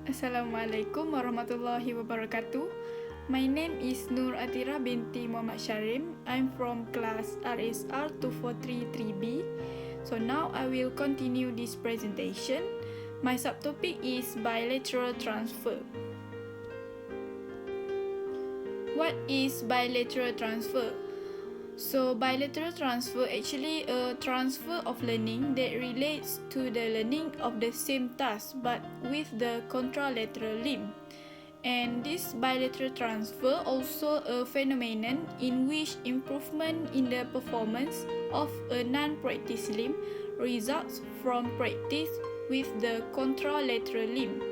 Assalamualaikum warahmatullahi wabarakatuh. My name is Atierah Binti Mohd Sharim. I'm from class RSR 2433B. So now I will continue this presentation. My subtopic is bilateral transfer. What is bilateral transfer? So bilateral transfer actually a transfer of learning that relates to the learning of the same task but with the contralateral limb. And this bilateral transfer also a phenomenon in which improvement in the performance of a non-practice limb results from practice with the contralateral limb.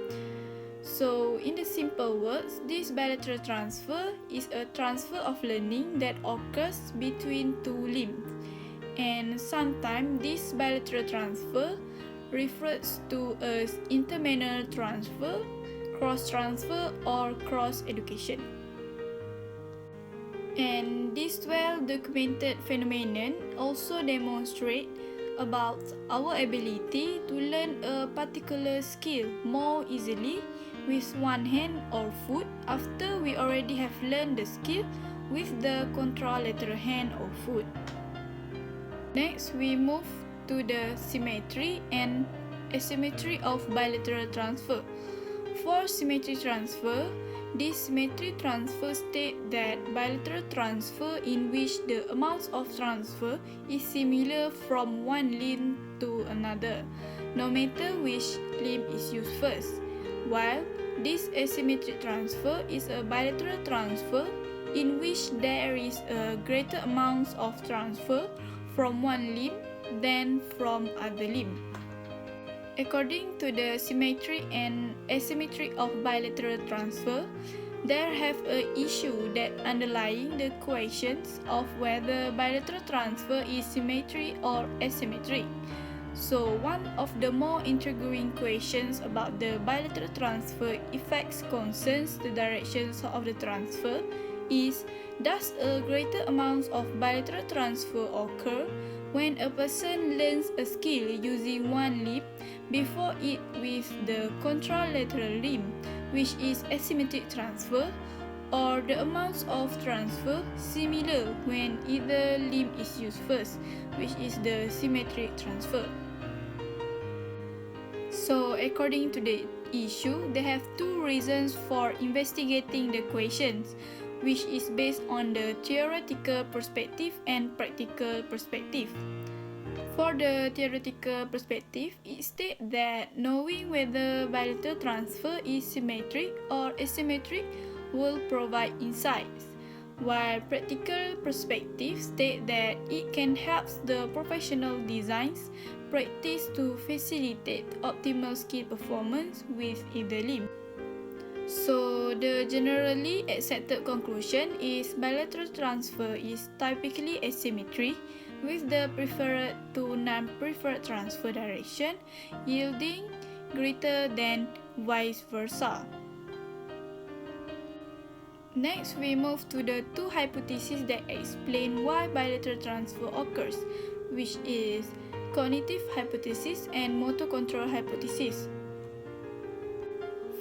So, in the simple words, this bilateral transfer is a transfer of learning that occurs between two limbs. And sometimes this bilateral transfer refers to as intermanual transfer, cross-transfer, or cross-education. And this well-documented phenomenon also demonstrates about our ability to learn a particular skill more easily with one hand or foot after we already have learned the skill with the contralateral hand or foot. Next, we move to the symmetry and asymmetry of bilateral transfer. For symmetry transfer, this symmetry transfer states that bilateral transfer in which the amounts of transfer is similar from one limb to another, no matter which limb is used first. While this asymmetric transfer is a bilateral transfer in which there is a greater amount of transfer from one limb than from other limb. According to the symmetry and asymmetry of bilateral transfer, there have an issue that underlying the questions of whether bilateral transfer is symmetry or asymmetry. So, one of the more intriguing questions about the bilateral transfer effects concerns the directions of the transfer is, does a greater amount of bilateral transfer occur when a person learns a skill using one limb before it with the contralateral limb, which is asymmetric transfer, or the amounts of transfer similar when either limb is used first, which is the symmetric transfer. So, according to the issue, they have two reasons for investigating the questions, which is based on the theoretical perspective and practical perspective. For the theoretical perspective, it states that knowing whether bilateral transfer is symmetric or asymmetric will provide insights, while practical perspective states that it can help the professional designs practice to facilitate optimal skill performance with either limb. So, the generally accepted conclusion is bilateral transfer is typically asymmetry with the preferred to non-preferred transfer direction yielding greater than vice versa. Next, we move to the two hypotheses that explain why bilateral transfer occurs, which is cognitive hypothesis and motor control hypothesis.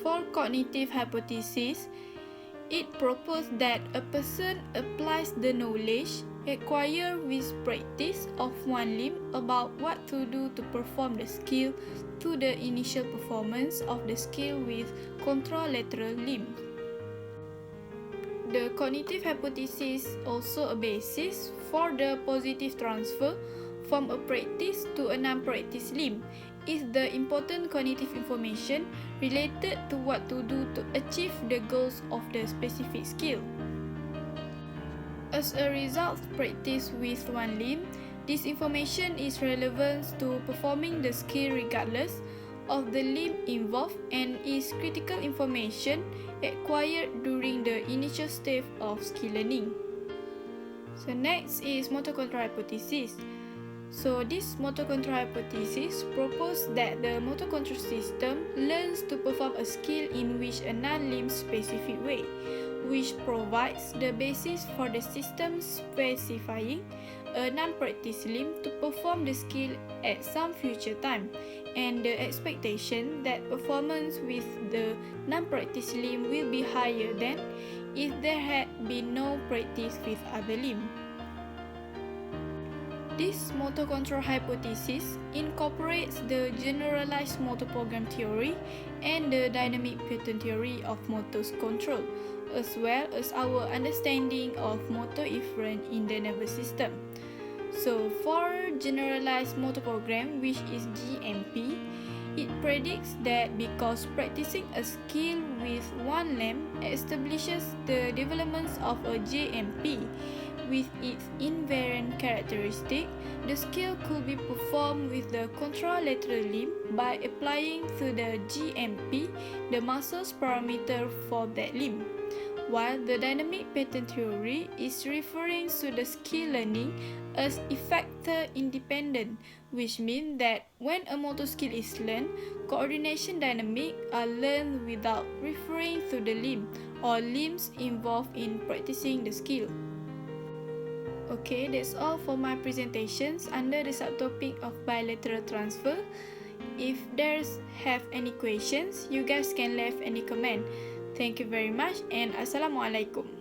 For cognitive hypothesis, it proposes that a person applies the knowledge acquired with practice of one limb about what to do to perform the skill to the initial performance of the skill with contralateral limb. The cognitive hypothesis also a basis for the positive transfer from a practice to a non-practice limb is the important cognitive information related to what to do to achieve the goals of the specific skill. As a result of practice with one limb, this information is relevant to performing the skill regardless of the limb involved and is critical information acquired during the initial stage of skill learning. So next is motor control hypothesis. So this motor control hypothesis proposes that the motor control system learns to perform a skill in which a non-limb specific way, which provides the basis for the system specifying a non-practice limb to perform the skill at some future time, and the expectation that performance with the non-practice limb will be higher than if there had been no practice with other limb. This motor control hypothesis incorporates the generalized motor program theory and the dynamic pattern theory of motor control, as well as our understanding of motor efferent in the nervous system. So, for generalized motor program, which is GMP, it predicts that because practicing a skill with one limb establishes the developments of a JMP with its invariant characteristic, the skill could be performed with the contralateral limb by applying to the GMP the muscles parameter for that limb. While the dynamic pattern theory is referring to the skill learning as effector independent, which means that when a motor skill is learned, coordination dynamics are learned without referring to the limb or limbs involved in practicing the skill. Okay, that's all for my presentations under the subtopic of bilateral transfer. If there's have any questions, you guys can leave any comment. Thank you very much and Assalamualaikum.